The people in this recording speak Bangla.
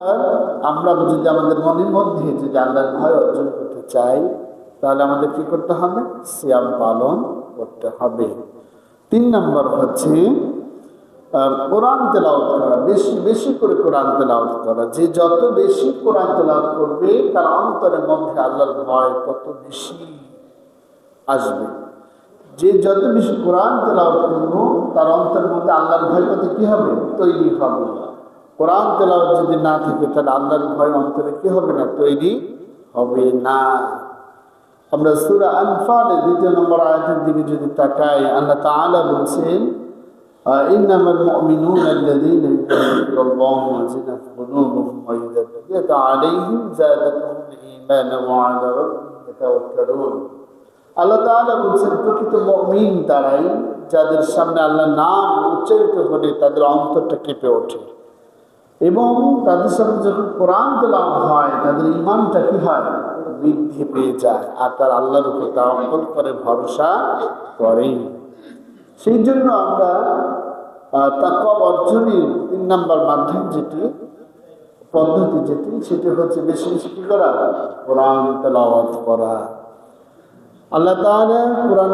আর আমরা যদি আমাদের মনের মধ্যে যদি আল্লাহর ভয় অর্জন করতে চাই, তাহলে আমাদের কি করতে হবে? সিয়াম পালন করতে হবে। 3 নম্বর হচ্ছে কোরআন তেলাওয়াত করা, বেশি বেশি করে কোরআন তেলাওয়াত করা। যে যত বেশি কোরআন তেলাওয়াত করবে, তার অন্তরের মধ্যে আল্লাহর ভয় তত বেশি আসবে। যে যত বেশি কোরআন তেলাওয়াত করবো, তার অন্তরের মধ্যে আল্লাহর ভয় কত কি হবে? তৈরি হবে। কোরআন তেলাওয়াত যদি না থাকে, তাহলে আল্লাহর ভয় অন্তরে কি হবে না? তৈরি হবে না। আমরা সূরা আনফালের 2 নম্বর আয়াতের দিকে যদি তাকাই, আল্লাহ তাআলা বলছেন, ইন্নামাল মুমিনুনা আল্লাযীনা ইয়াযকুরুল্লাহা ওয়াজিলাত কুলুবুহুম ওয়া ইযা তুলিয়াত আলাইহিম যাদাতুহুম ঈমানান ওয়া আলা রাব্বিহিম ইয়াতাওয়াক্কালুন। আল্লাহ তাআলা বলছেন, প্রকৃত মুমিন তারাই যাদের সামনে আল্লাহর নাম উচ্চারিত হলে তাদের অন্তরটা কেঁপে ওঠে, এবং তাদের সামনে যখন কোরআন তেলাওয়াত হয়, তাদের ঈমানটা কি হয়? বৃদ্ধি পেয়ে যায়, আর তার আল্লাহর উপর তাওয়াক্কুল করে, ভরসা করে। সেই জন্য আমরা তাকওয়া অর্জনের 3 নম্বর মাধ্যম যেটি, পদ্ধতি যেটি, সেটি হচ্ছে বেশি বেশি কি করা? কোরআন তেলাওয়াত করা। আল্লাহ তাআলা কোরআন